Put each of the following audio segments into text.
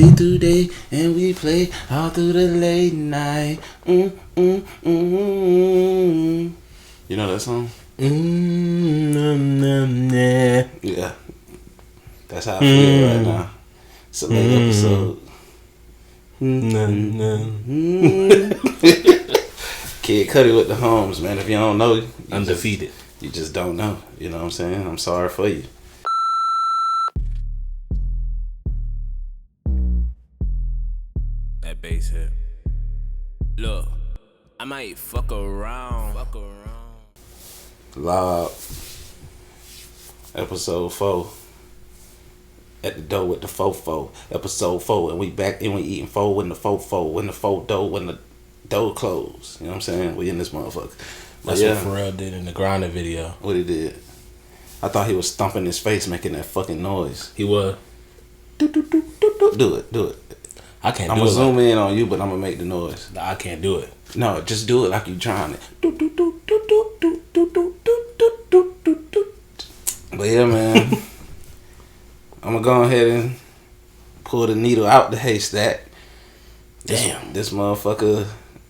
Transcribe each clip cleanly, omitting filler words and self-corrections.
day through day, and we play all through the late night. You know that song? Yeah. That's how I feel right now. It's a late episode. Kid Cudi with the Homes, man. If you don't know, you undefeated. You just don't know. You know what I'm saying? I'm sorry for you. That bass hit. Look, I might fuck around. Lob. Episode 4. At the door with the fofo. Episode 4. And we back and we eating 4 when the fofo. When the dough, when the door closed. You know what I'm saying? We in this motherfucker. That's what Pharrell did in the Grinding video. What he did? I thought he was stomping his face, making that fucking noise. He was. Do it. I can't do it. I'm gonna zoom in on you, but I'm gonna make the noise. I can't do it. No, just do it like you trying it. But yeah, man. I'm gonna go ahead and pull the needle out the haystack. Damn. This motherfucker,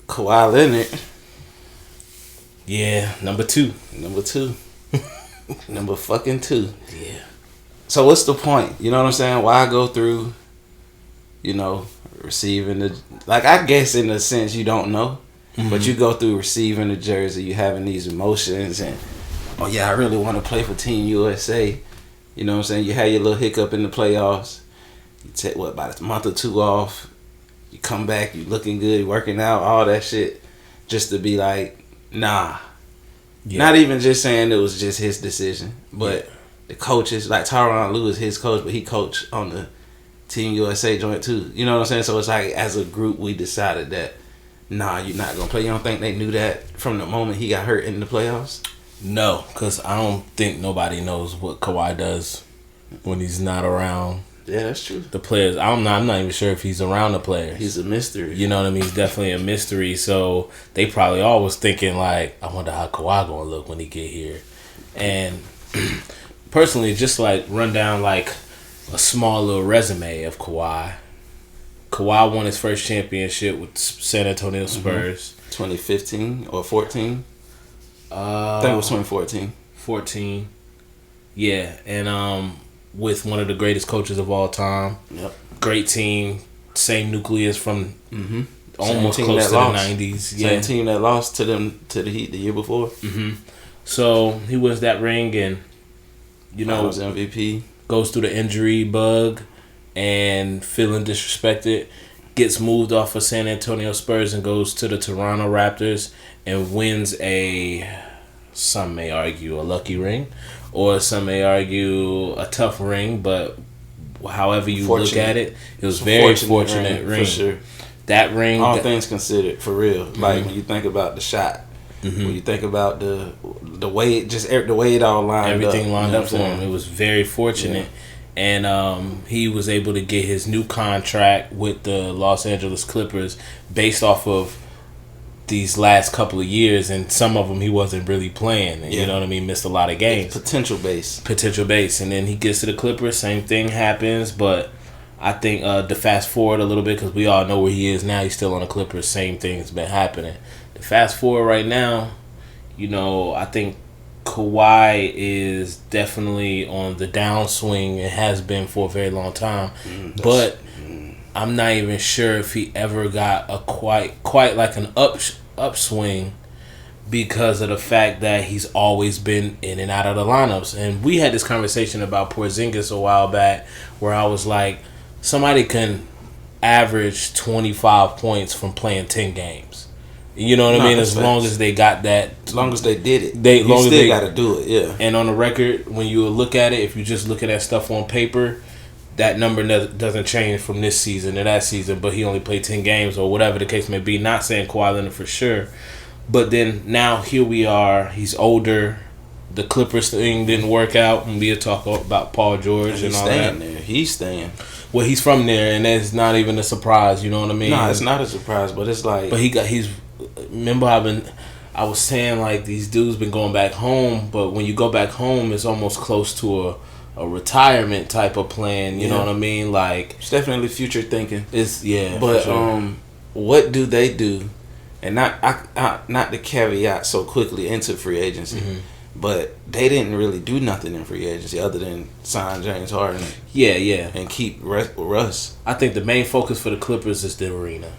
Kawhi Leonard. Yeah, number 2. Number fucking 2. Yeah. So what's the point? You know what I'm saying? Why go through, receiving the... Like, I guess in a sense you don't know. Mm-hmm. But you go through receiving the jersey, you having these emotions and... Oh, yeah, I really want to play for Team USA. You know what I'm saying? You had your little hiccup in the playoffs. You take, about a month or 2 off. You come back, you looking good, working out, all that shit. Just to be like, nah. Yeah. Not even just saying it was just his decision. But the coaches, like Tyronn Lue is his coach, but he coached on the Team USA joint too. You know what I'm saying? So it's like, as a group, we decided that, nah, you're not going to play. You don't think they knew that from the moment he got hurt in the playoffs? No, because I don't think nobody knows what Kawhi does when he's not around. Yeah, that's true. The players, I'm not even sure if he's around the players. He's a mystery. You know what I mean? He's definitely a mystery. So they probably always thinking like, I wonder how Kawhi gonna look when he get here. And personally, just like run down like a small little resume of Kawhi. Kawhi won his first championship with San Antonio Spurs. 2015 or 14? I think it was 2014. 14. Yeah, and with one of the greatest coaches of all time. Yep. Great team. Same nucleus from almost close to the 90s. Same team that lost to the Heat the year before. Mm-hmm. So he wins that ring and, was MVP. Goes through the injury bug and feeling disrespected. Gets moved off of San Antonio Spurs and goes to the Toronto Raptors and wins some may argue, a lucky ring. Or some may argue a tough ring, but however you look at it, it was very fortunate ring. For sure. That ring... All things considered, for real. Mm-hmm. Like, when you think about the shot, when you think about the way it all lined up. Everything lined up for him. It was very fortunate. Yeah. And he was able to get his new contract with the Los Angeles Clippers based off of these last couple of years, and some of them he wasn't really playing. And, you know what I mean? Missed a lot of games. It's potential base. And then he gets to the Clippers, same thing happens, but I think to fast forward a little bit, because we all know where he is now, he's still on the Clippers, same thing has been happening. To fast forward right now, I think Kawhi is definitely on the downswing. It has been for a very long time. But I'm not even sure if he ever got a quite like an upswing because of the fact that he's always been in and out of the lineups. And we had this conversation about Porzingis a while back where I was like, somebody can average 25 points from playing 10 games. You know what I mean? As long as they got that. As long as they did it. They got to do it, yeah. And on the record, when you look at it, if you just look at that stuff on paper, that number doesn't change from this season to that season, but he only played 10 games or whatever the case may be. Not saying Kawhi Leonard for sure. But then now here we are. He's older. The Clippers thing didn't work out. And we'll talk about Paul George and all that. He's staying. Well, he's from there, and that's not even a surprise. You know what I mean? No, it's not a surprise, but it's like... But he's... Remember, I was saying like these dudes been going back home, but when you go back home, it's almost close to a retirement type of plan. You know what I mean? Like it's definitely future thinking. It's but sure. What do they do? And not to caveat so quickly into free agency, but they didn't really do nothing in free agency other than sign James Harden. Yeah, and keep Russ. I think the main focus for the Clippers is the arena.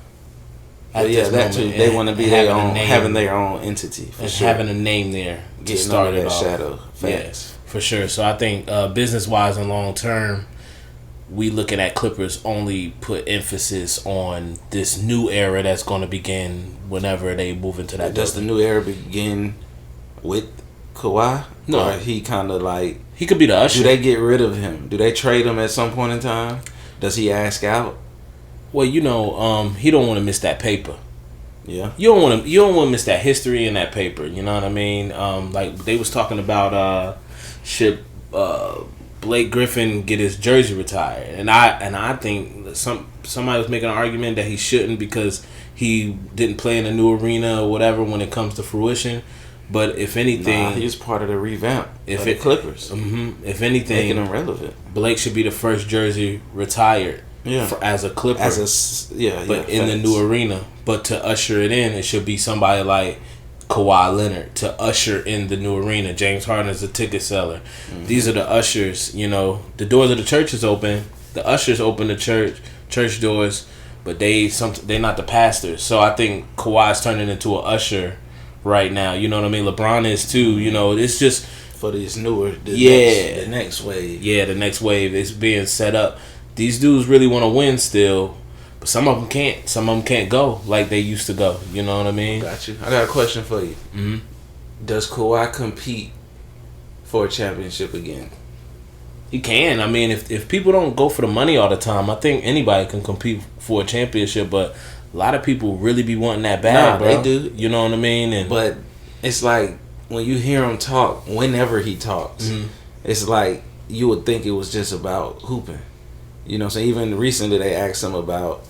That too. They want to be their own, having their own entity, and sure. Having a name there to start it off. Shadow. Facts. Yeah, for sure. So I think business wise and long term, we looking at Clippers only put emphasis on this new era that's going to begin whenever they move into that. Does the new era begin with Kawhi? No, or he kind of like he could be the usher. Do they get rid of him? Do they trade him at some point in time? Does he ask out? Well, he don't want to miss that paper. Yeah, you don't want to miss that history in that paper. You know what I mean? Like they was talking about should Blake Griffin get his jersey retired, and I think somebody was making an argument that he shouldn't because he didn't play in a new arena or whatever when it comes to fruition. But if anything, he's part of the revamp of the Clippers. If anything, making him relevant, Blake should be the first jersey retired. Yeah, as a Clipper, but in the new arena. But to usher it in, it should be somebody like Kawhi Leonard to usher in the new arena. James Harden is a ticket seller. These are the ushers. You know, the doors of the church is open. The ushers open the church doors, but they're not the pastors. So I think Kawhi's turning into an usher right now. You know what I mean? LeBron is too. You know, it's just for these newer, the next wave. Yeah, the next wave is being set up. These dudes really want to win still, but some of them can't. Some of them can't go like they used to go. You know what I mean? Got you. I got a question for you. Does Kawhi compete for a championship again? He can. I mean, if people don't go for the money all the time, I think anybody can compete for a championship. But a lot of people really be wanting that bad, bro. They do. You know what I mean? But it's like when you hear him talk, whenever he talks, it's like you would think it was just about hooping. You know what I'm saying? Even recently they asked him about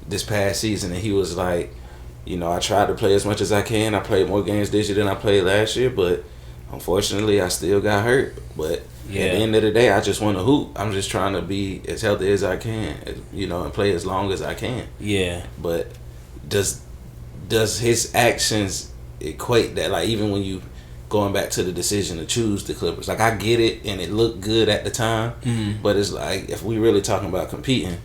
this past season and he was like, I tried to play as much as I can. I played more games this year than I played last year, but unfortunately I still got hurt. But at the end of the day, I just want to hoop. I'm just trying to be as healthy as I can, and play as long as I can. Yeah. But does his actions equate that? Like, even when you going back to the decision to choose the Clippers, like, I get it and it looked good at the time, but it's like, if we really talking about competing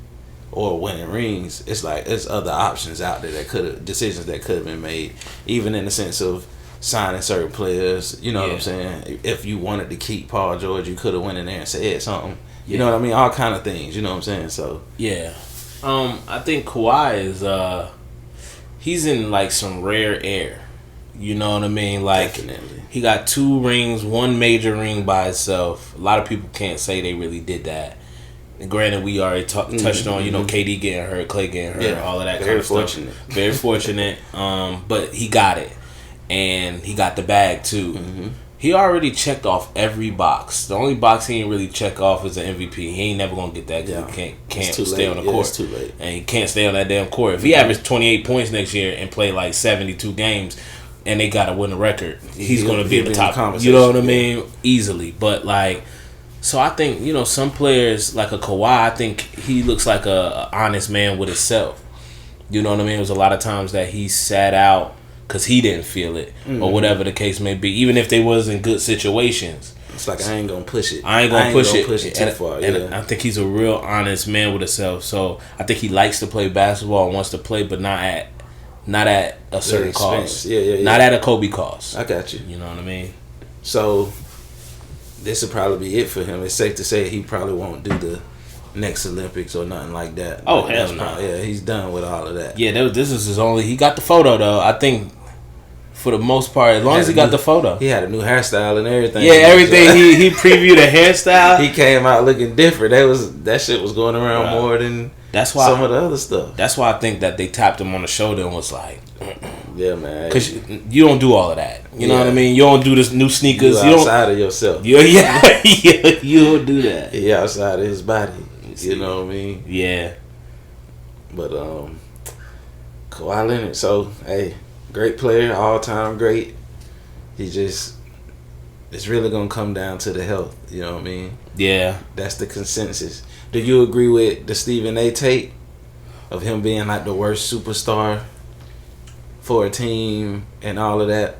or winning rings, it's like there's other options out there decisions that could have been made, even in the sense of signing certain players. You know what I'm saying? If you wanted to keep Paul George, you could have went in there and said something. You know what I mean? All kind of things. You know what I'm saying? So I think Kawhi is he's in like some rare air. You know what I mean? Like, definitely. He got 2 rings, 1 major ring by itself. A lot of people can't say they really did that. And granted, we already touched on, KD getting hurt, Clay getting hurt, all of that kind of stuff. Very fortunate. But he got it. And he got the bag, too. He already checked off every box. The only box he ain't really check off is the MVP. He ain't never going to get that because he can't stay on the court. It's too late. And he can't stay on that damn court. If he averaged 28 points next year and play like 72 games... and they gotta win a record, he's gonna be in the top. You know what I mean? Easily. But like, so I think some players like a Kawhi, I think he looks like a honest man with himself. You know what I mean? It was a lot of times that he sat out because he didn't feel it or whatever the case may be. Even if they was in good situations, it's like, I ain't gonna push it. I ain't gonna push it too far. And I think he's a real honest man with himself. So I think he likes to play basketball and wants to play, but not at a certain cost. Yeah. Not at a Kobe cost. I got you. You know what I mean? So, this will probably be it for him. It's safe to say he probably won't do the next Olympics or nothing like that. Oh, hell no. Yeah, he's done with all of that. Yeah, this is his only... He got the photo, though. I think, for the most part, as long as he got the photo. He had a new hairstyle and everything. Yeah, everything. He previewed a hairstyle. He came out looking different. That shit was going around more than... That's why some of the other stuff. That's why I think that they tapped him on the shoulder and was like, yeah, man. Because you don't do all of that. You know what I mean? You don't do this new sneakers. You outside of yourself. You don't do that. He outside of his body. You know what I mean? Yeah. But Kawhi Leonard. So hey, Great player, all time great. He just, it's really gonna come down to the health. You know what I mean? Yeah. That's the consensus. Do you agree with the Stephen A. take of him being like the worst superstar for a team and all of that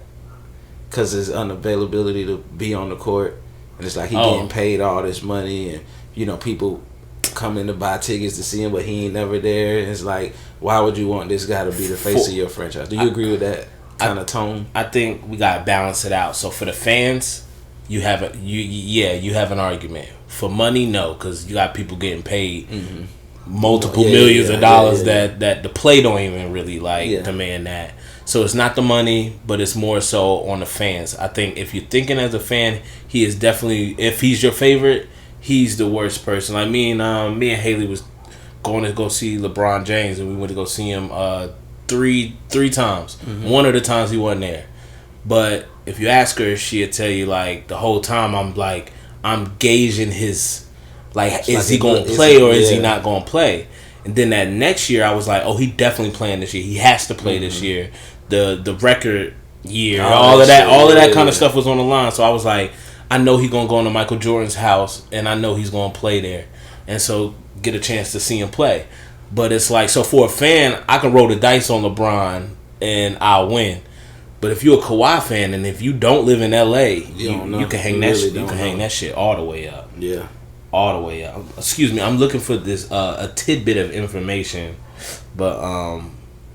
because his unavailability to be on the court, and it's like he getting paid all this money, and you know people coming to buy tickets to see him, but he ain't never there. It's like, why would you want this guy to be the face of your franchise? Do you agree with that kind of tone? I think we gotta balance it out. So for the fans, you have an argument. For money, no, because you got people getting paid multiple millions of dollars that the play don't even really demand that. So it's not the money, but it's more so on the fans. I think if you're thinking as a fan, he is definitely, if he's your favorite, he's the worst person. Like me and Haley was going to go see LeBron James, and we went to go see him three times. One of the times he wasn't there. But if you ask her, she'll tell you like the whole time I'm gauging his is he gonna play or is he not gonna play? And then that next year I was like, oh, he definitely playing this year. He has to play this year. The record year, all of that kind of stuff was on the line. So I was like, I know he's gonna go into Michael Jordan's house, and I know he's gonna play there, and so get a chance to see him play. But it's like, so for a fan, I can roll the dice on LeBron and I'll win. But if you're a Kawhi fan and if you don't live in LA, you can hang that shit all the way up. Yeah. All the way up. Excuse me, I'm looking for this a tidbit of information, but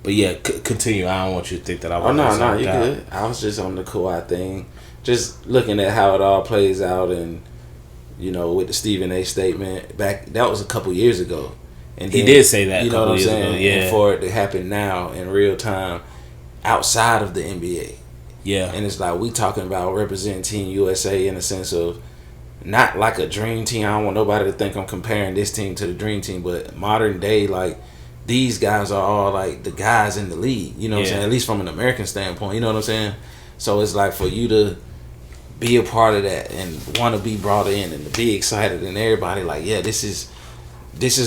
yeah, continue. I don't want you to think that I was. Oh no, you good. I was just on the Kawhi thing, just looking at how it all plays out, and you know, with the Stephen A. statement back, that was a couple years ago, and then, he did say that. You know what I'm saying? Ago, yeah. And for it to happen now in real time, outside of the NBA. Yeah. And it's like we talking about representing Team USA in a sense of not like a dream team. I don't want nobody to think I'm comparing this team to the dream team, but modern day, like, these guys are all like the guys in the league. You know what I'm saying? At least from an American standpoint. You know what I'm saying? So it's like for you to be a part of that and want to be brought in and to be excited, and everybody like, yeah, this is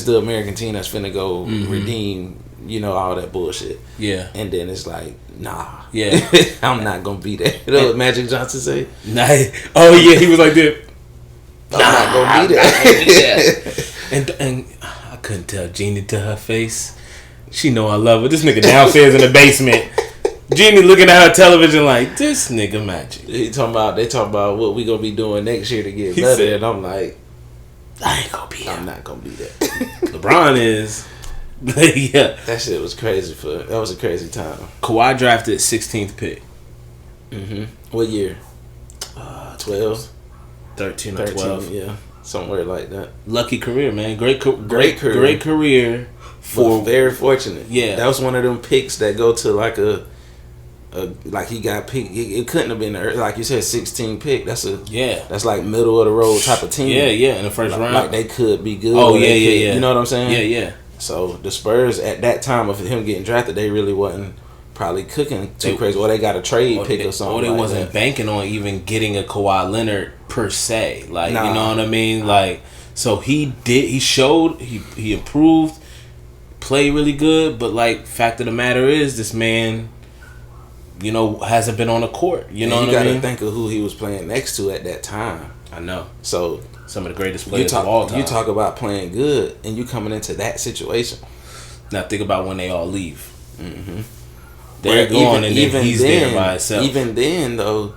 the American team that's finna go redeem, you know, all that bullshit. Yeah. And then it's like, nah. Yeah. I'm not gonna be there. You know what Magic Johnson say? Nah. Oh yeah, he was like that. I'm not gonna be there. And I couldn't tell Jeannie to her face. She know I love her. This nigga downstairs in the basement. Jeannie looking at her television like, this nigga Magic. They talking about what we gonna be doing next year to get better, said, and I'm like, I ain't gonna be there. I'm not gonna be there. LeBron is. Yeah. That shit was crazy. That was a crazy time. Kawhi drafted 16th pick. What year? 12? 13 or 12. Yeah. Somewhere like that. Lucky career, man. Great career. For very fortunate. Yeah. That was one of them picks that go to like like he got picked. It couldn't have been like you said, 16 pick. That's like middle of the road type of team. Yeah, in the first round. Like they could be good. Oh yeah. You know what I'm saying? Yeah. So the Spurs at that time of him getting drafted, they really wasn't probably cooking too crazy. Or they got a trade pick or something. Or they wasn't banking on even getting a Kawhi Leonard per se. Like, you know what I mean? Like, so he showed, he improved, played really good, but like, fact of the matter is, this man, you know, hasn't been on the court. You know what I mean? You got to think of who he was playing next to at that time. I know. So some of the greatest players of all time. You talk about playing good, and you coming into that situation. Now think about when they all leave. They're gone, and then he's there by himself. Even then, though,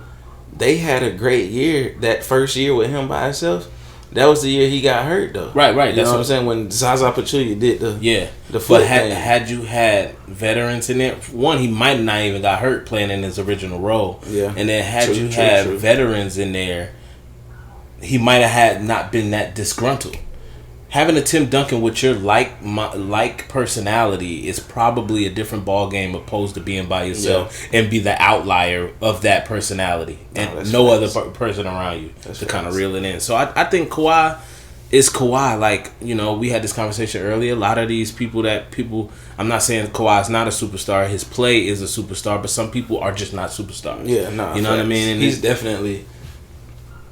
they had a great year. That first year with him by himself, that was the year he got hurt, though. Right. You know what I'm saying? When Zaza Pachulia did the foot but had you had veterans in there, one, he might not even got hurt playing in his original role. Yeah. And then had you had veterans in there, he might have not been that disgruntled. Having a Tim Duncan with your like personality is probably a different ball game opposed to being by yourself and be the outlier of that personality and no other person around you to kind of reel it in. So I think Kawhi is Kawhi. Like, you know, we had this conversation earlier. A lot of these people, I'm not saying Kawhi is not a superstar. His play is a superstar, but some people are just not superstars. Yeah, no. You know what I mean? And he's definitely,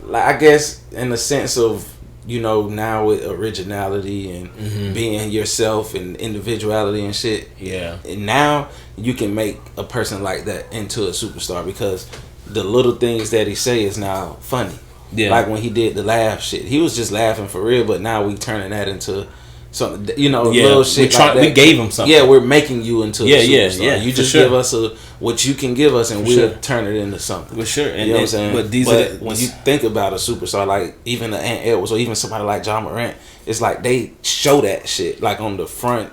like, I guess, in the sense of now with originality and being yourself and individuality and shit. Yeah. And now you can make a person like that into a superstar because the little things that he say is now funny. Yeah. Like when he did the laugh shit. He was just laughing for real, but now we turning that into something, little shit we gave him something. Yeah, we're making you into a superstar. Yeah. You just give us what you can give us and we'll turn it into something. For sure. You know what I'm saying? But when you think about a superstar, like even the Ant Edwards or even somebody like John Morant, it's like they show that shit like on the front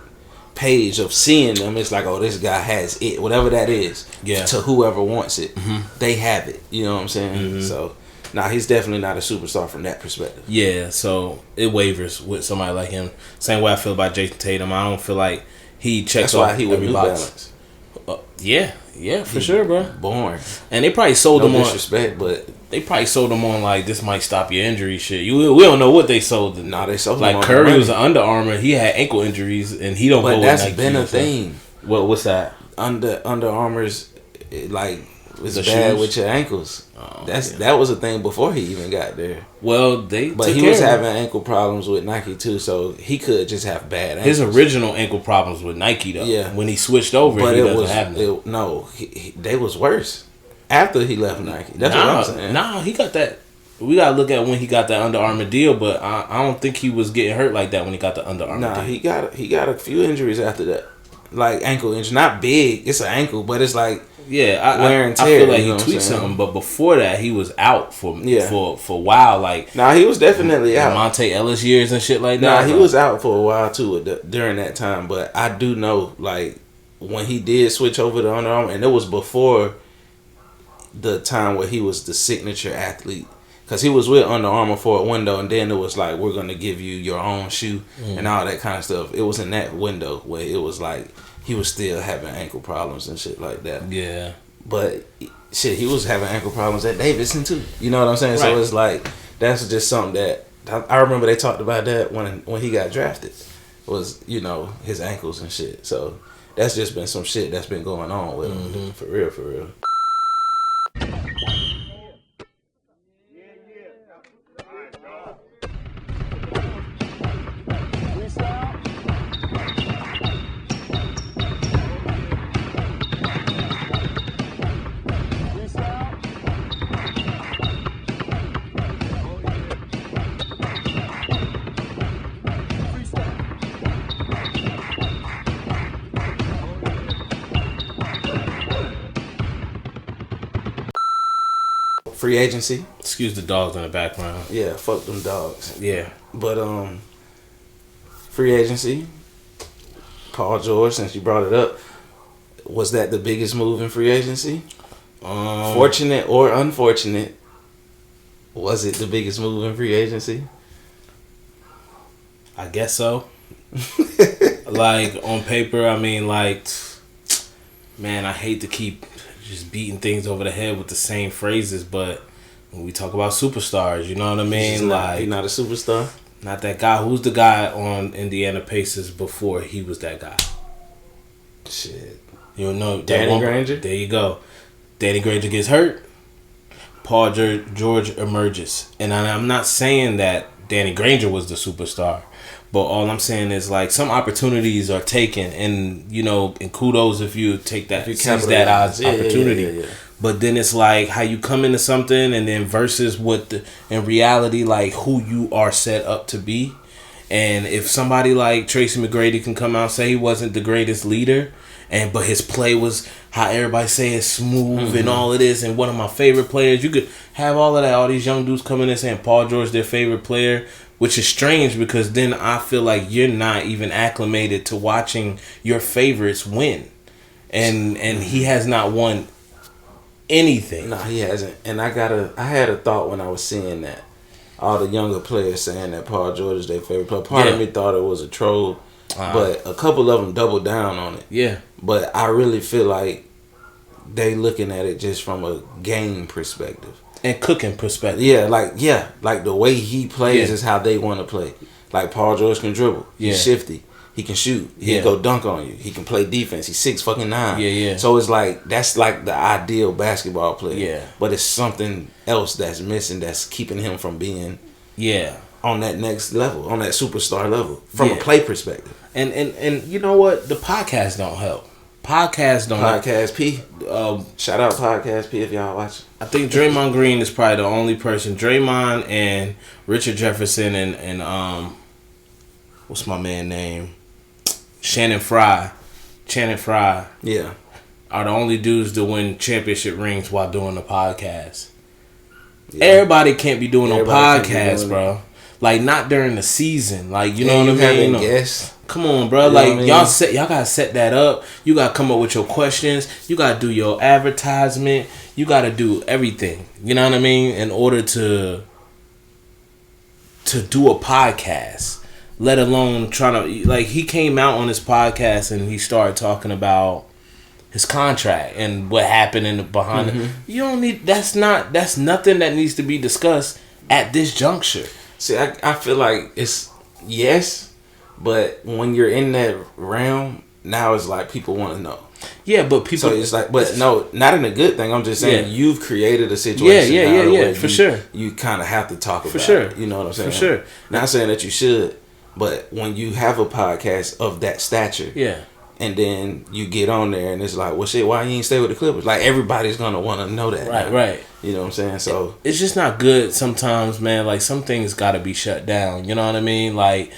page of seeing them. It's like, oh, this guy has it, whatever that is. Yeah. To whoever wants it, they have it. You know what I'm saying? So. Nah, he's definitely not a superstar from that perspective. Yeah, so it wavers with somebody like him. Same way I feel about Jason Tatum. I don't feel like he checks off every box. That's why he with New Balance. Yeah, for sure, bro. Born. And they probably sold him on. No disrespect, but they probably sold him on like this might stop your injury shit. We don't know what they sold. Nah, they sold him like on Curry was an Under Armour. He had ankle injuries and he don't go with Nike. But that's been a thing. What's that? Under Armour's like. It's bad shoes? With your ankles. That was a thing before he even got there. Well, he was having ankle problems with Nike too, so he could just have bad ankles. His original ankle problems with Nike though. Yeah. When he switched over, but he doesn't have them. They was worse after he left Nike. That's what I'm saying. Nah, he got that. We gotta look at when he got that Under Armour deal, but I don't think he was getting hurt like that when he got the Under Armour deal. He got a few injuries after that, like ankle injury. Not big. It's an ankle, but it's like. Yeah, wear and tear, I feel like he tweeted something, but before that, he was out for a while. Like, he was definitely out. Monte Ellis years and shit like that. He was out for a while too during that time. But I do know, like, when he did switch over to Under Armour, and it was before the time where he was the signature athlete, because he was with Under Armour for a window, and then it was like, we're gonna give you your own shoe and all that kind of stuff. It was in that window where it was like. He was still having ankle problems and shit like that. Yeah. But, shit, he was having ankle problems at Davidson, too. You know what I'm saying? Right. So, it's like, that's just something that... I remember they talked about that when he got drafted. Was, his ankles and shit. So, that's just been some shit that's been going on with him. For real, for real. Free agency. Excuse the dogs in the background. Yeah, fuck them dogs. Yeah. But free agency. Paul George, since you brought it up, was that the biggest move in free agency? Fortunate or unfortunate, was it the biggest move in free agency? I guess so. Like on paper, I mean, like, man, I hate to keep just beating things over the head with the same phrases, but when we talk about superstars, you know what I mean? He's not a superstar? Not that guy. Who's the guy on Indiana Pacers before he was that guy? Shit. You don't know. Danny Granger? There you go. Danny Granger gets hurt. Paul George emerges. And I'm not saying that Danny Granger was the superstar. But all I'm saying is, like, some opportunities are taken, and and kudos if you take that, seize that opportunity. Yeah. But then it's like how you come into something, and then versus what in reality, like who you are set up to be. And if somebody like Tracy McGrady can come out and say he wasn't the greatest leader, but his play was how everybody say it's smooth and all of this, and one of my favorite players, you could have all of that. All these young dudes coming in saying Paul George their favorite player. Which is strange because then I feel like you're not even acclimated to watching your favorites win. And he has not won anything. No, he hasn't. And I had a thought when I was seeing that. All the younger players saying that Paul George is their favorite player. Part of me thought it was a troll. But a couple of them doubled down on it. Yeah. But I really feel like they looking at it just from a game perspective. And cooking perspective. Like the way he plays is how they want to play. Like Paul George can dribble. He's shifty. He can shoot. He can go dunk on you. He can play defense. He's 6'9". Yeah. So it's like that's like the ideal basketball player. Yeah. But it's something else that's missing that's keeping him from being on that next level, on that superstar level, from a play perspective. And you know what? The podcast don't help. Podcast P. Shout out Podcast P if y'all watching. I think Draymond Green is probably the only person. Draymond and Richard Jefferson and what's my man name? Channing Frye. Yeah. Are the only dudes to win championship rings while doing the podcast. Yeah. Everybody can't be doing no podcast, bro. Like, not during the season. Like, you know what I mean? Guess. Come on, bro. Like, y'all gotta set that up. You gotta come up with your questions. You gotta do your advertisement. You gotta do everything. You know what I mean? In order to do a podcast. Let alone trying to, like, he came out on his podcast and he started talking about his contract and what happened in the behind. You don't need. That's nothing that needs to be discussed at this juncture. See, I feel like it's yes, but when you're in that realm, now it's like people want to know. Yeah, but people. So it's like, but no, not in a good thing. I'm just saying you've created a situation. Yeah, for sure. You kind of have to talk about. For sure, it, you know what I'm saying? For sure. Not saying that you should, but when you have a podcast of that stature, and then you get on there and it's like, well, shit, why you ain't stay with the Clippers? Like, everybody's gonna want to know that. Right. You know what I'm saying? So it's just not good sometimes, man. Like, some things got to be shut down. You know what I mean? Like,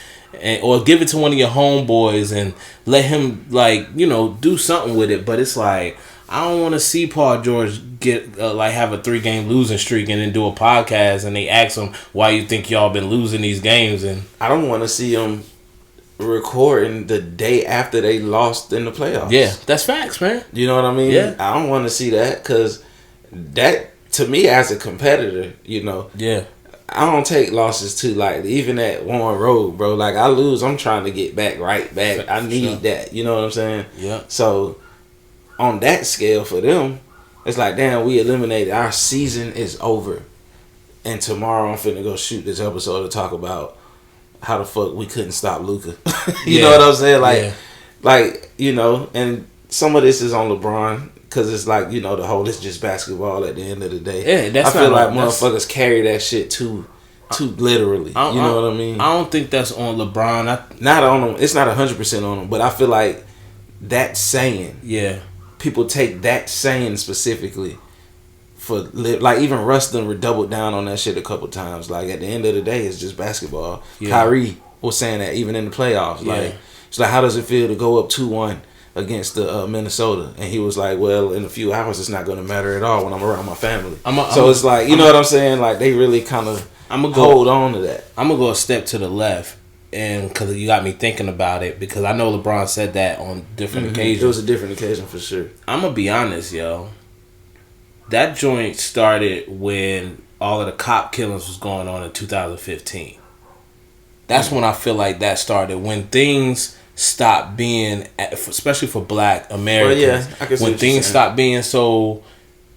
or give it to one of your homeboys and let him, like, you know, do something with it. But it's like, I don't want to see Paul George get have a 3-game losing streak and then do a podcast and they ask him why you think y'all been losing these games, and I don't want to see him recording the day after they lost in the playoffs. Yeah, that's facts, man. You know what I mean? Yeah. I don't want to see that because that, to me, as a competitor, you know, I don't take losses too lightly. Even at one road, bro. Like, I lose, I'm trying to get back. I need that. You know what I'm saying? Yeah. So, on that scale for them, it's like, damn, we eliminated. Our season is over. And tomorrow I'm finna go shoot this episode to talk about how the fuck we couldn't stop Luka. You know what I'm saying? Like, you know, and some of this is on LeBron because it's like, you know, the whole it's just basketball at the end of the day. Yeah, I feel like motherfuckers carry that shit too literally. You know what I mean? I don't think that's on LeBron. Not on him. It's not 100% on him, but I feel like that saying. Yeah. People take that saying specifically for like, even Russ done doubled down on that shit a couple times. Like, at the end of the day, it's just basketball. Yeah. Kyrie was saying that even in the playoffs. Yeah. Like, it's like, how does it feel to go up 2-1 against the Minnesota? And he was like, well, in a few hours, it's not going to matter at all when I'm around my family. It's like, you know what I'm saying? Like, they really kind of hold on to that. I'm going to go a step to the left. And because you got me thinking about it, because I know LeBron said that on different occasions. It was a different occasion for sure. I'm going to be honest, yo. That joint started when all of the cop killings was going on in 2015. That's when I feel like that started. When things stopped being, especially for Black Americans, when things stopped being so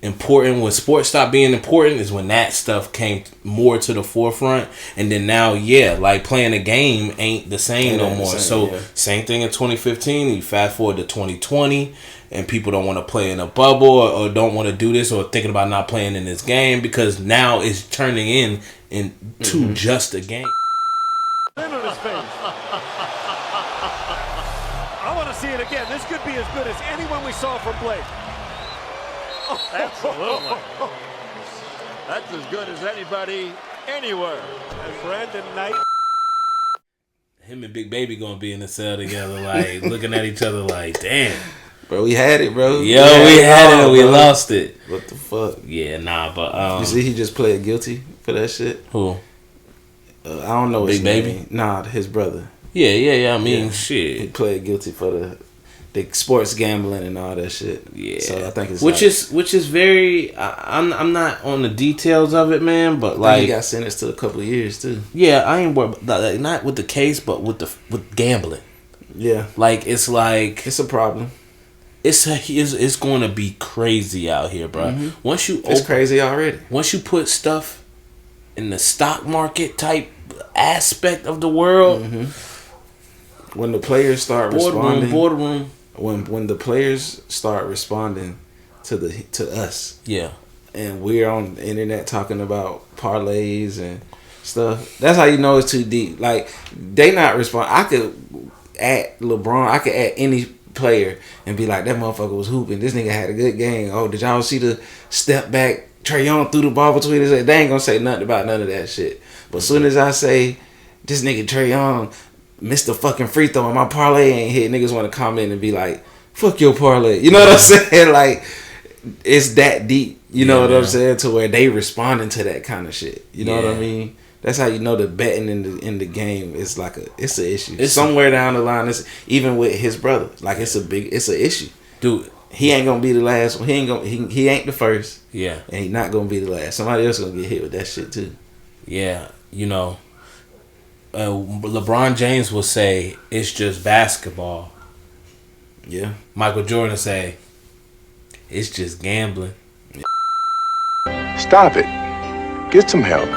important, when sports stopped being important, is when that stuff came more to the forefront. And then now, like, playing a game ain't the same no more. Same thing in 2015. You fast forward to 2020, and people don't want to play in a bubble or don't want to do this, or thinking about not playing in this game because now it's turning into just a game. I want to see it again. This could be as good as anyone we saw from Blake. Absolutely. That's as good as anybody anywhere. And Brandon Knight. Him and Big Baby gonna be in the cell together, like, looking at each other like, damn. Bro, we had it, bro. Yo, we had it and we lost it. What the fuck? Yeah, nah, but you see, he just pled guilty for that shit. Who? I don't know his Big name. Baby? Nah, his brother. Yeah. I mean, shit. He pled guilty for the sports gambling and all that shit. Yeah. So I think it's which is very. I'm not on the details of it, man. But like, he got sentenced to a couple of years too. Yeah, I ain't worried. Like, not with the case, but with gambling. Yeah. Like, it's like, it's a problem. It's going to be crazy out here, bro. Mm-hmm. It's crazy already. Once you put stuff in the stock market type aspect of the world, when the players start responding, boardroom. When the players start responding to us, yeah, and we're on the internet talking about parlays and stuff. That's how you know it's too deep. Like they not respond. I could add LeBron. I could add any player and be like, that motherfucker was hooping. This nigga had a good game. Oh, did y'all see the step back? Trae Young threw the ball between his legs. They ain't gonna say nothing about none of that shit. But as soon as I say this nigga Trae Young missed the fucking free throw and my parlay ain't hit, niggas want to comment and be like, fuck your parlay. You know what I'm saying? Like, it's that deep. You know what I'm saying? To where they responding to that kind of shit. You know what I mean? That's how you know the betting in the game is like it's an issue. It's somewhere down the line. It's even with his brother. Like it's an issue. Dude, he ain't gonna be the last one. He ain't the first. Yeah. And he not gonna be the last. Somebody else gonna get hit with that shit too. Yeah, you know, LeBron James will say it's just basketball. Yeah. Michael Jordan say it's just gambling. Stop it. Get some help.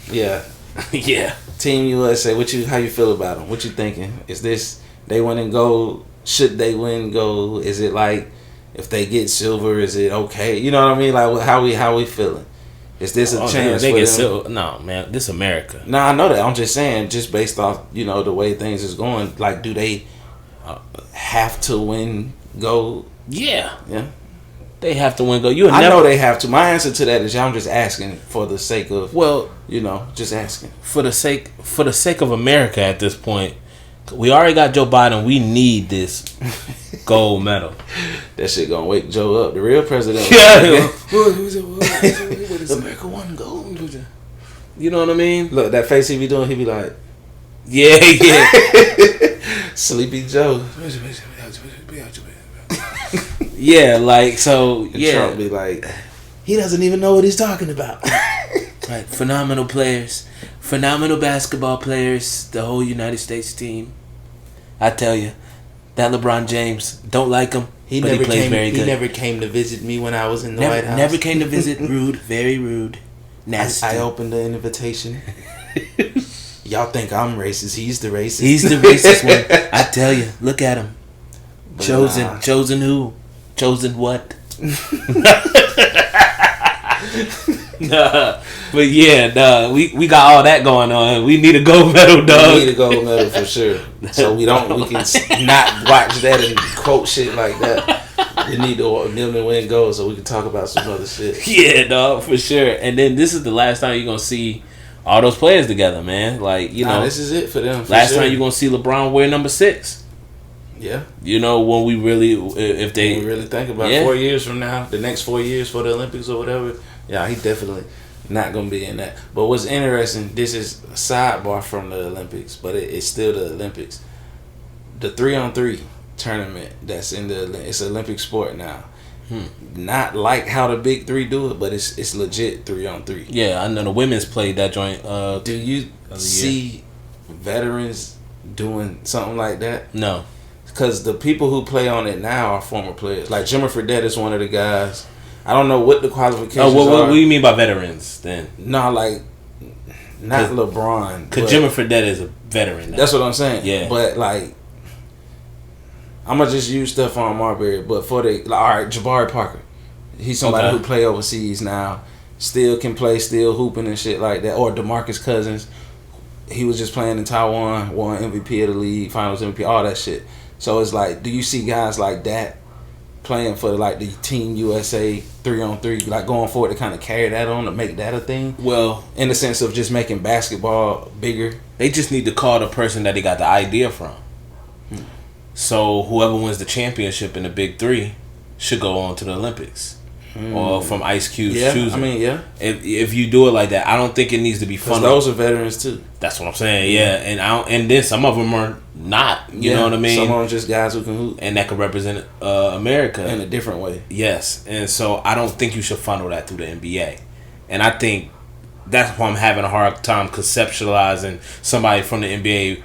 Yeah. Yeah. Team USA, how you feel about them? What you thinking? Is this they win in gold? Should they win gold? Is it like if they get silver, is it okay? You know what I mean? Like how we feeling? Is this a chance they for get them? silver? No, man, this America. No, I know that. I'm just saying, just based off the way things is going. Like, do they have to win gold? Yeah. Yeah. They have to win gold. I know they have to. My answer to that is I'm just asking for the sake of just asking. For the sake of America at this point. We already got Joe Biden. We need this gold medal. That shit gonna wake Joe up. The real president. Yeah. America won gold. You know what I mean? Look, that face he be doing, he be like, yeah. Sleepy Joe. Yeah, like so. And yeah, Trump be like, he doesn't even know what he's talking about. Right, phenomenal players, phenomenal basketball players. The whole United States team. I tell you, that LeBron James, don't like him. He plays very good. He never came to visit me when I was in the White House. Never came to visit. Rude, very rude, nasty. I opened the invitation. Y'all think I'm racist? He's the racist. He's the racist one. I tell you, look at him. But Chosen who? Chosen what? Nah, but yeah, we got all that going on. We need a gold medal, dog. We need a gold medal for sure. So we can not watch that and quote shit like that. We need them to win gold so we can talk about some other shit. Yeah, dog, for sure. And then this is the last time you're gonna see all those players together, man. Like this is it for them. Last time you're gonna see LeBron wear number 6. Yeah. When we really, if they when we really think about 4 years from now, the next 4 years for the Olympics or whatever. Yeah, he definitely not gonna be in that. But what's interesting, this is a sidebar from the Olympics, but it's still the Olympics. The 3-on-3 tournament that's it's an Olympic sport now. Not like how the big 3 do it, but it's legit 3-on-3. Yeah, I know the women's played that joint. Do you see veterans doing something like that? No, because the people who play on it now are former players. Like Jimmer Fredette is one of the guys. I don't know what the qualifications are. What do you mean by veterans then? No, like not LeBron. Because Jimmer Fredette is a veteran now. That's what I'm saying. Yeah. But like, I'm gonna just use Stephon Marbury. But for all right, Jabari Parker. He's somebody who play overseas now. Still can play, still hooping and shit like that. Or DeMarcus Cousins. He was just playing in Taiwan, won MVP of the league, Finals MVP, all that shit. So it's like, do you see guys like that playing for the Team USA 3-on-3, like going forward to kind of carry that on to make that a thing? Well, in the sense of just making basketball bigger. They just need to call the person that they got the idea from. So whoever wins the championship in the Big 3 should go on to the Olympics. Or from Ice Cube's choosing. I mean, yeah. If you do it like that, I don't think it needs to be fun. Those are veterans too. That's what I'm saying. Yeah, and then some of them are not. You know what I mean? Some of them just guys who can hoop and that could represent America in a different way. Yes, and so I don't think you should funnel that through the NBA, and I think that's why I'm having a hard time conceptualizing somebody from the NBA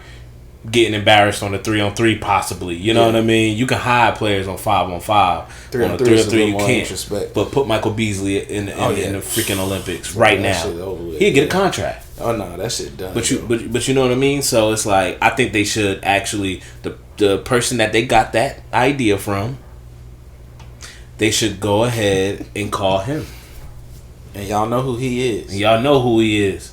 getting embarrassed on the 3-on-3 possibly. You know what I mean? You can hide players on 5-on-5. On a 3-on-3 you can't. But put Michael Beasley in the freaking Olympics right now. He'd get a contract. Oh no, that shit done. But you know what I mean? So it's like, I think they should actually, the person that they got that idea from, they should go ahead and call him. And y'all know who he is.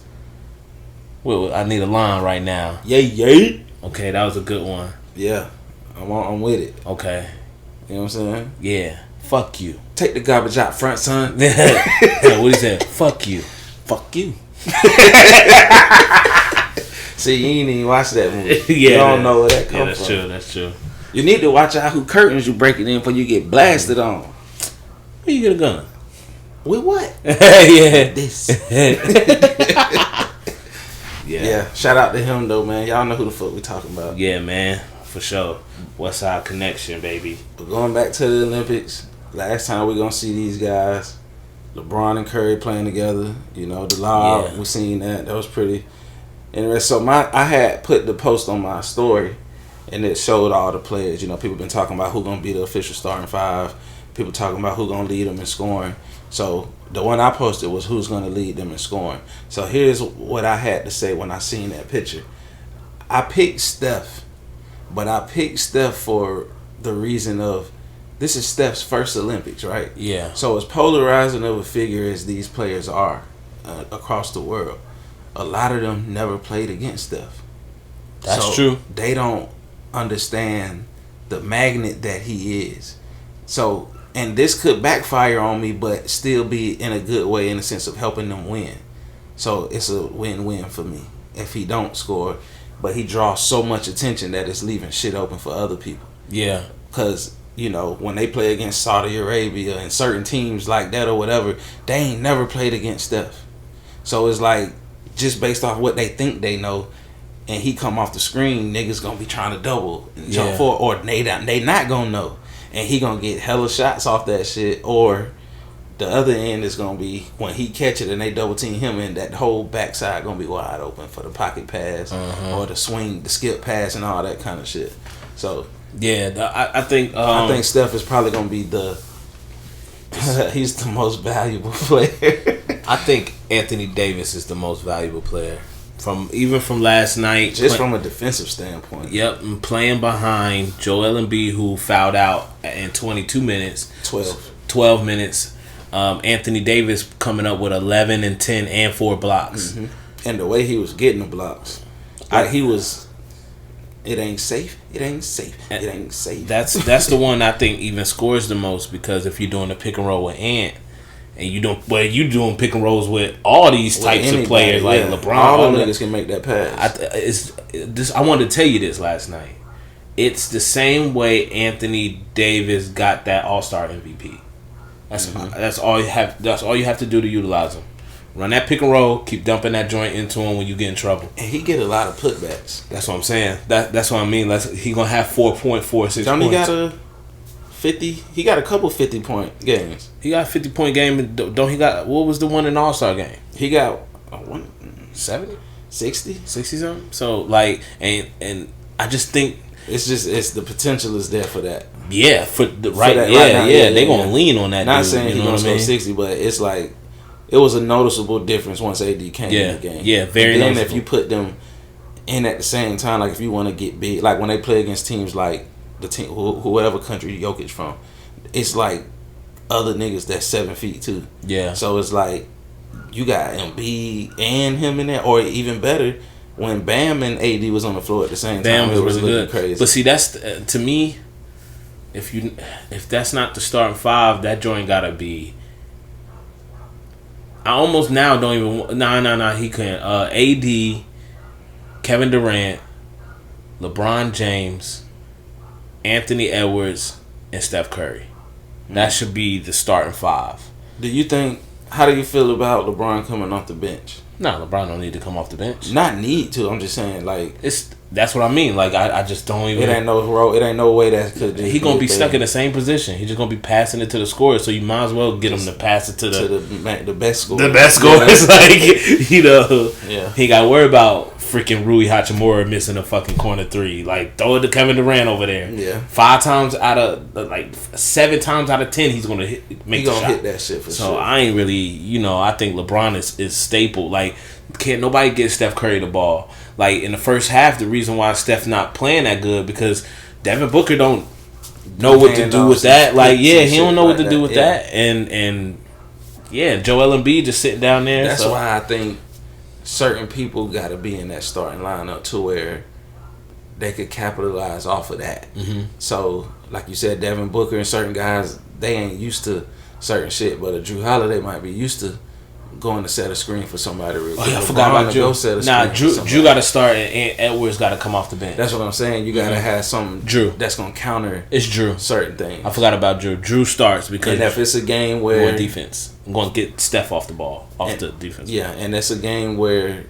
Well, I need a line right now. Yay. Okay, that was a good one. Yeah, I'm with it. Okay. You know what I'm saying? Yeah. Fuck you. Take the garbage out front, son. What he said? Fuck you. Fuck you. See, you ain't even watch that movie. Yeah, you don't know where that comes from. That's true. That's true. You need to watch out who curtains you breaking in before you get blasted on. Where you get a gun? With what? Yeah. This. Yeah. Shout out to him though, man. Y'all know who the fuck we talking about. Yeah, man. For sure. West Side Connection, baby. But going back to the Olympics, last time we gonna see these guys, LeBron and Curry playing together. You know, the Lob, we seen that. That was pretty interesting. So I had put the post on my story, and it showed all the players. You know, people been talking about who gonna be the official starting five. People talking about who gonna lead them in scoring. So the one I posted was who's gonna lead them in scoring. So here's what I had to say when I seen that picture. I picked Steph, but I picked Steph for the reason of this is Steph's first Olympics, right? Yeah. So as polarizing of a figure as these players are across the world, a lot of them never played against Steph. That's true. They don't understand the magnet that he is. So, and this could backfire on me, but still be in a good way in the sense of helping them win. So it's a win-win for me if he don't score, but he draws so much attention that it's leaving shit open for other people. Yeah. Because, you know, when they play against Saudi Arabia and certain teams like that or whatever, they ain't never played against Steph. So it's like, just based off what they think they know, and he come off the screen, niggas gonna be trying to double and jump forward, or they not gonna know. And he gonna get hella shots off that shit, or the other end is gonna be when he catch it and they double team him, and that whole backside gonna be wide open for the pocket pass or the swing, the skip pass, and all that kind of shit. So yeah, I think Steph is probably gonna be he's the most valuable player. I think Anthony Davis is the most valuable player from last night. Just from a defensive standpoint. Yep, and playing behind Joel Embiid, who fouled out in 22 minutes. 12 minutes. Anthony Davis coming up with 11 and 10 and 4 blocks. Mm-hmm. And the way he was getting the blocks, it ain't safe. It ain't safe. It ain't safe. That's the one I think even scores the most, because if you're doing a pick and roll with Ant, and you doing pick and rolls with all these types of players like LeBron, all the niggas can make that pass. I wanted to tell you this last night. It's the same way Anthony Davis got that All-Star MVP. That's all you have. That's all you have to do to utilize him. Run that pick and roll. Keep dumping that joint into him when you get in trouble. And he get a lot of putbacks. That's what I'm saying. That's what I mean. He gonna have 4.46 points. Don't he got a 50? He got a couple 50-point games. He got a 50-point game. Don't he got? What was the one in the All-Star game? He got 70, 60 something. So like, and I just think it's the potential is there for that. Yeah, for the right. For that, yeah, they gonna lean on that. Not dude, saying he's gonna score 60, but it's like it was a noticeable difference once AD came in the game. Yeah, very. And then noticeable. if you put them in at the same time, like if you want to get big, like when they play against teams like the team, whoever country Jokic from, it's like other niggas that's 7 feet too. Yeah. So it's like you got Embiid and him in there, or even better, when Bam and AD was on the floor at the same time, it was really looking good. crazy. But see, that's to me, if that's not the starting five, that joint gotta be. I almost now don't even. Nah. He couldn't. AD, Kevin Durant, LeBron James, Anthony Edwards, and Steph Curry. That should be the starting five. Do you think? How do you feel about LeBron coming off the bench? Nah, LeBron don't need to come off the bench. Not need to. I'm just saying, like that's what I mean. Like I just don't even. It ain't no role. It ain't no way that could. He gonna be stuck in the same position. He's just gonna be passing it to the scorer. So you might as well get him to pass it to the best scorer. The best scorer is like Yeah. He got to worry about freaking Rui Hachimura missing a fucking corner three. Like throw it to Kevin Durant over there. Yeah. 7 times out of 10, he's gonna make the shot. Hit that shit for sure. So I ain't really, I think LeBron is staple. Like can't nobody get Steph Curry the ball. Like in the first half, the reason why Steph not playing that good because Devin Booker don't know what to do with that. Like he don't know what to do with that. And Joel Embiid just sitting down there. That's why I think certain people got to be in that starting lineup to where they could capitalize off of that. Mm-hmm. So, like you said, Devin Booker and certain guys, they ain't used to certain shit, but a Drew Holiday might be used to going to set a screen for somebody real quick. Oh, yeah, I forgot about Drew. Drew got to start and Edwards got to come off the bench. That's what I'm saying. You got to have some Drew that's going to counter Drew certain things. I forgot about Drew. Drew starts because and if it's a game where going defense, I'm going to get Steph off the ball, the defense. Yeah, and it's a game where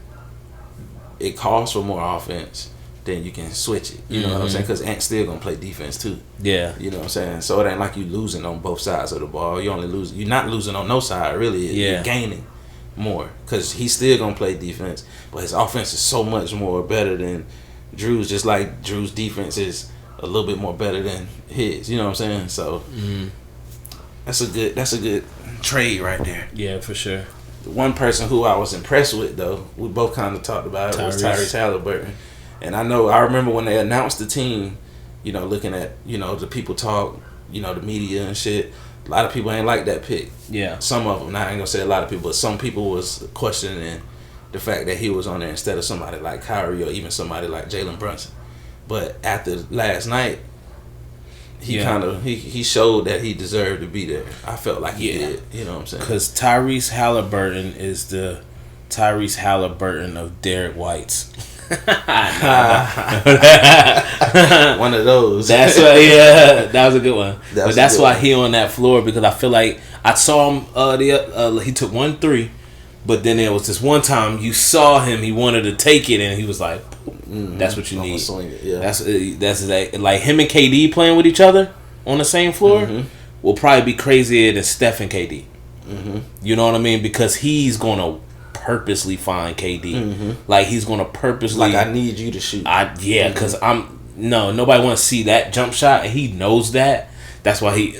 it calls for more offense, then you can switch it. You know what I'm saying? Because Ant's still going to play defense too. Yeah. You know what I'm saying? So it ain't like you losing on both sides of the ball. You're not losing on no side, really. Yeah. You're gaining more because he's still going to play defense, but his offense is so much more better than Drew's, just like Drew's defense is a little bit more better than his. You know what I'm saying? So that's a good trade right there. Yeah, for sure. The one person who I was impressed with, though, we both kind of talked about it, was Tyrese Halliburton. And I remember when they announced the team, you know, looking at, you know, the people talk, you know, the media and shit. A lot of people ain't like that pick. Yeah. Some of them, now I ain't gonna say a lot of people, but some people was questioning the fact that he was on there instead of somebody like Kyrie or even somebody like Jalen Brunson. But after last night, he showed that he deserved to be there. I felt like he did. You know what I'm saying? Because Tyrese Halliburton is the Tyrese Halliburton of Derek White's. One of those. That's that was a good one. That's why he on that floor, because I feel like I saw him he took 1-3, but then there was this one time you saw him, he wanted to take it and he was like, that's what you need. Swing it, yeah. That's like him and KD playing with each other on the same floor will probably be crazier than Steph and KD. You know what I mean? Because he's gonna purposely find KD. Like he's gonna purposely, like, I need you to shoot. Because nobody want to see that jump shot, and he knows that. That's why he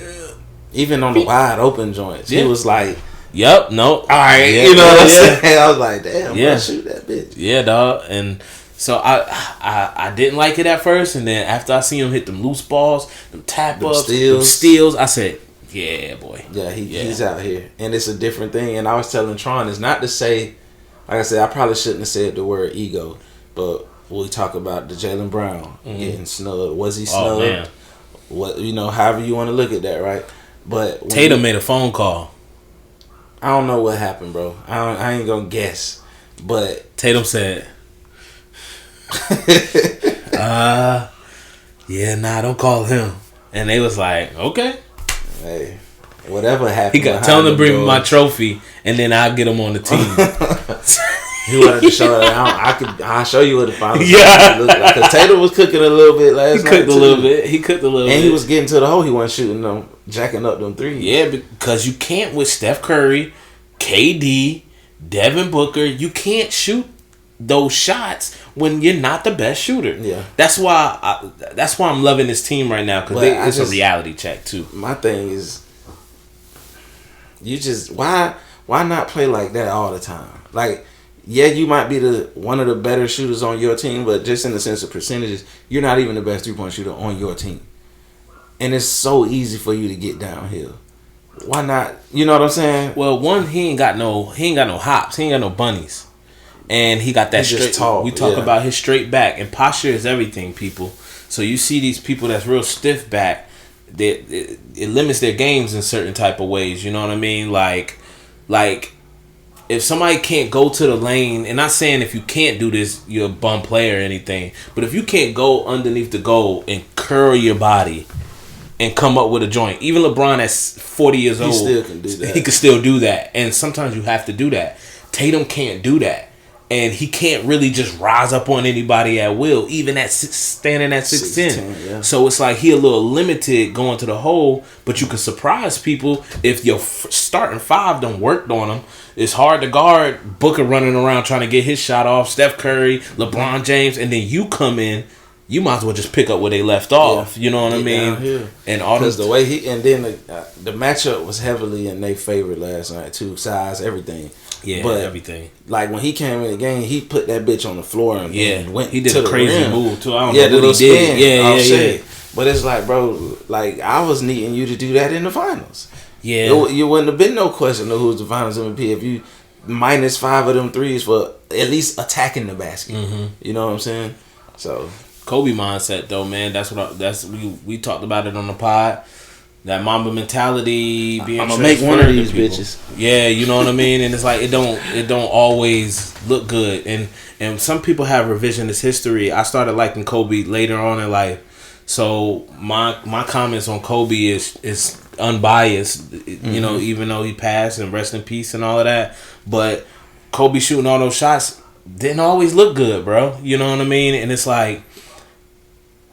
even on the wide open joints, he was like, "Yep, no, all right." You know what I'm saying? I was like, "Damn, bro, shoot that bitch." Yeah, dog. And so I didn't like it at first, and then after I seen him hit them loose balls, them tap ups, them steals, I said, yeah, boy. Yeah, he's out here. And it's a different thing. And I was telling Tron, it's not to say, like I said, I probably shouldn't have said the word ego, but we talk about the Jaylen Brown getting snubbed. Was he snubbed? Oh, man. What, however you want to look at that, right? But Tatum made a phone call. I don't know what happened, bro. I ain't gonna guess. But Tatum said, don't call him. And they was like, okay. Hey, whatever happened. He got tell him to bring me my trophy, and then I'll get him on the team. He wanted to show that I'll show you what the finals look like. Because Tatum was cooking a little bit last night. He cooked a little bit. And he was getting to the hole. He wasn't shooting them, jacking up them threes. Yeah, because you can't with Steph Curry, KD, Devin Booker. You can't shoot those shots when you're not the best shooter. Yeah, that's why I'm loving this team right now, because it's a reality check too. My thing is, you just why not play like that all the time? Like, yeah, you might be one of the better shooters on your team, but just in the sense of percentages, you're not even the best 3-point shooter on your team, and it's so easy for you to get downhill. Why not? You know what I'm saying? Well, one, he ain't got no hops, he ain't got no bunnies. And he got that straight. Tall, we talk about his straight back, and posture is everything, people. So you see these people that's real stiff back, it limits their games in certain type of ways. You know what I mean? Like if somebody can't go to the lane, and not saying if you can't do this, you're a bum player or anything, but if you can't go underneath the goal and curl your body and come up with a joint, even LeBron at 40 years old, still can do that. He can still do that, and sometimes you have to do that. Tatum can't do that. And he can't really just rise up on anybody at will, even standing at 6'10". Yeah. So it's like he a little limited going to the hole, but you can surprise people if your starting five done worked on him. It's hard to guard Booker running around trying to get his shot off, Steph Curry, LeBron James, and then you come in, you might as well just pick up where they left off. You know what I mean? And all this, the way the matchup was heavily in their favor last night too, size, everything. Yeah, but everything. Like when he came in the game, he put that bitch on the floor and went. He did to a crazy rim. move too. I don't know what he did. Yeah. But it's like, bro, like I was needing you to do that in the finals. Yeah, You wouldn't have been no question of who's the finals MVP if you minus 5 of them threes for at least attacking the basket. You know what I'm saying? So Kobe mindset though, man. We talked about it on the pod. That Mamba mentality. Being I'm gonna make one of these bitches. Yeah, you know what I mean. And it's like it don't always look good. And some people have revisionist history. I started liking Kobe later on in life. So my comments on Kobe is unbiased. You know, even though he passed and rest in peace and all of that. But Kobe shooting all those shots didn't always look good, bro. You know what I mean? And it's like.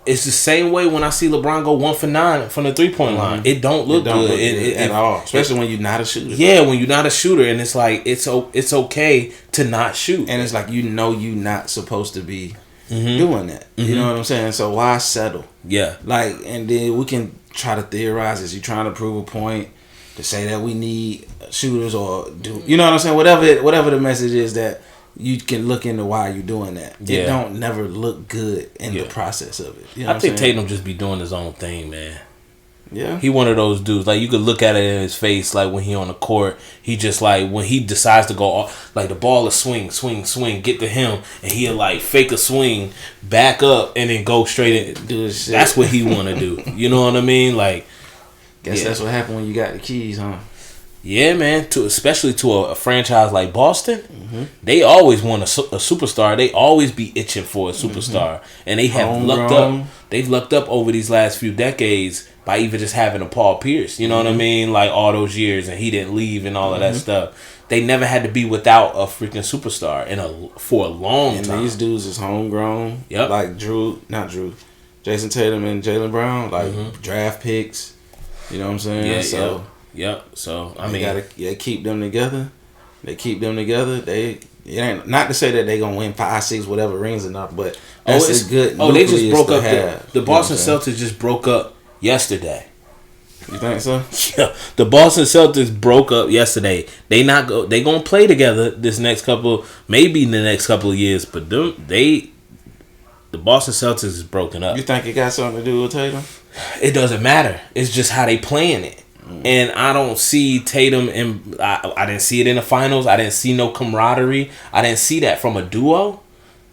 It's the same way when I see LeBron go 1 for 9 from the 3-point line. It don't look good at all, especially when you're not a shooter. Yeah, when you're not a shooter, and it's like it's okay to not shoot, and it's like you're not supposed to be doing that. You know what I'm saying? So why settle? Yeah, like, and then we can try to theorize. Is you trying to prove a point to say that we need shooters or do? You know what I'm saying? Whatever the message is that. You can look into why you're doing that. Yeah. It don't never look good in the process of it. You know I think Tatum just be doing his own thing, man. Yeah. He one of those dudes. Like, you could look at it in his face, like, when he on the court, he just, like, when he decides to go off, like, the ball is swing, get to him, and he'll, like, fake a swing, back up, and then go straight in. Do his shit. That's what he want to do. You know what I mean? Like, guess that's what happened when you got the keys, huh? Yeah, man. Especially to a franchise like Boston, they always want a superstar. They always be itching for a superstar, and they have lucked up. They've lucked up over these last few decades by even just having a Paul Pierce. You know what I mean? Like all those years, and he didn't leave and all of that stuff. They never had to be without a freaking superstar for a long time. And these dudes is homegrown. Yep. Like Jason Tatum and Jaylen Brown, like draft picks. You know what I'm saying? Yeah. Yep. So I mean, they keep them together. It ain't not to say that they gonna win 5, 6, whatever rings enough, but that's a good. They just broke up. The Boston Celtics just broke up yesterday. You think so? Yeah, the Boston Celtics broke up yesterday. They gonna play together this next couple, maybe in the next couple of years, but the Boston Celtics is broken up. You think it got something to do with Tatum? It doesn't matter. It's just how they playing it. And I don't see Tatum and I didn't see it in the finals. I didn't see no camaraderie. I didn't see that from a duo.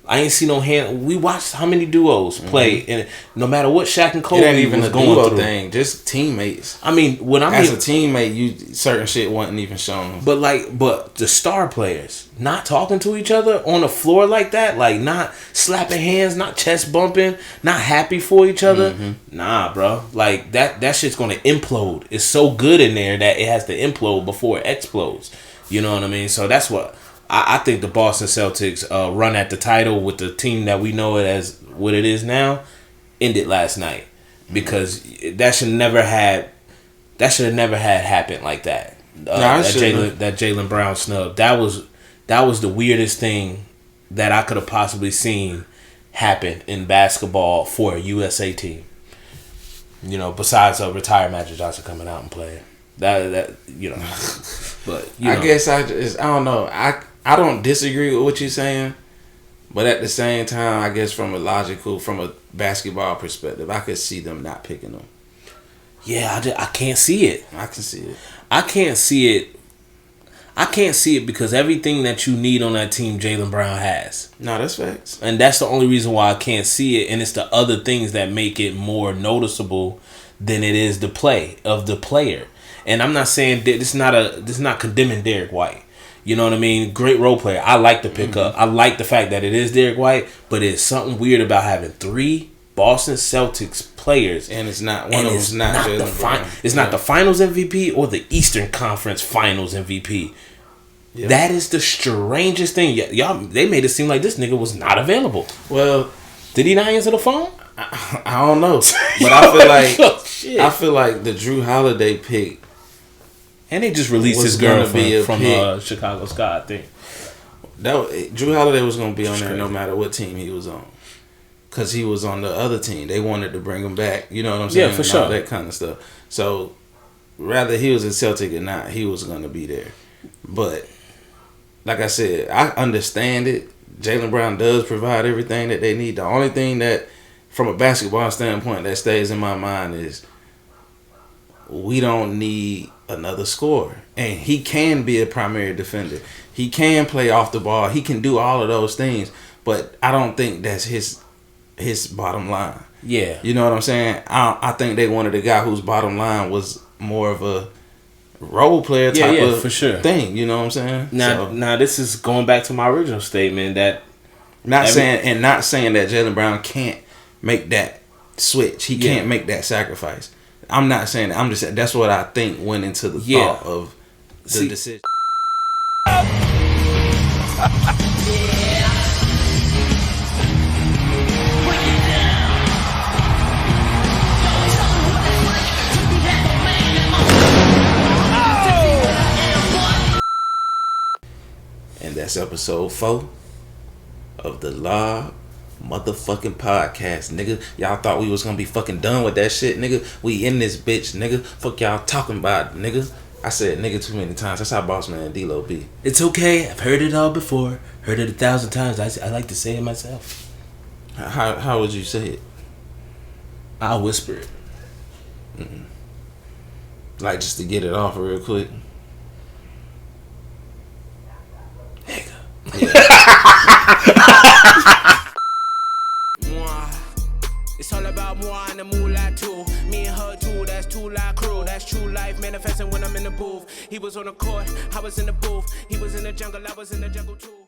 I ain't see no hand. We watched how many duos play, and no matter what Shaq and Kobe it ain't even was a going duo through. thing, just teammates. I mean, as a teammate, you certain shit wasn't even shown. But the star players not talking to each other on the floor like that, like not slapping hands, not chest bumping, not happy for each other. Nah, bro. Like that shit's gonna implode. It's so good in there that it has to implode before it explodes. You know what I mean? So that's what. I think the Boston Celtics run at the title with the team that we know it as what it is now ended last night, because that should have never had happened like that. That Jaylen Brown snub, that was the weirdest thing that I could have possibly seen happen in basketball for a USA team. You know, besides retired Magic Johnson coming out and playing that you know, but I guess I don't know. I don't disagree with what you're saying, but at the same time, I guess from a basketball perspective, I could see them not picking them. Yeah, I can't see it. I can see it. I can't see it. I can't see it because everything that you need on that team, Jaylen Brown has. No, that's facts. And that's the only reason why I can't see it, and it's the other things that make it more noticeable than it is the play of the player. And I'm not saying that this is not condemning Derek White. You know what I mean? Great role player. I like the pickup. I like the fact that it is Derek White, but it's something weird about having 3 Boston Celtics players, and it's not one of them's not Jaylen Brown. It's not the Finals MVP or the Eastern Conference Finals MVP. Yep. That is the strangest thing. Y'all, they made it seem like this nigga was not available. Well, did he not answer the phone? I don't know, but I feel like the Drew Holiday pick. And they just released his girl from Chicago Sky, I think. Drew Holiday was going to be on there no matter what team he was on. Because he was on the other team. They wanted to bring him back. You know what I'm saying? Yeah, for sure. All that kind of stuff. So, rather he was a Celtic or not, he was going to be there. But, like I said, I understand it. Jaylen Brown does provide everything that they need. The only thing that, from a basketball standpoint, that stays in my mind is we don't need another scorer, and he can be a primary defender. He can play off the ball. He can do all of those things. But I don't think that's his bottom line. Yeah. You know what I'm saying? I think they wanted a guy whose bottom line was more of a role player type of for sure. thing. You know what I'm saying? Now this is going back to my original statement that not saying that Jaylen Brown can't make that switch. He can't make that sacrifice. I'm not saying that. I'm just saying that's what I think went into the thought of the decision. And that's episode 4 of the Lob motherfucking podcast, nigga. Y'all thought we was gonna be fucking done with that shit, nigga. We in this bitch, nigga. Fuck y'all talking about, nigga. I said nigga too many times. That's how Boss Man D-Lo be. It's okay. I've heard it all before. Heard it 1,000 times. I like to say it myself. How would you say it? I'll whisper it. Like just to get it off real quick. It's all about moi and the moonlight too. Me and her too, that's two like crew. That's true life manifesting when I'm in the booth. He was on the court, I was in the booth. He was in the jungle, I was in the jungle too.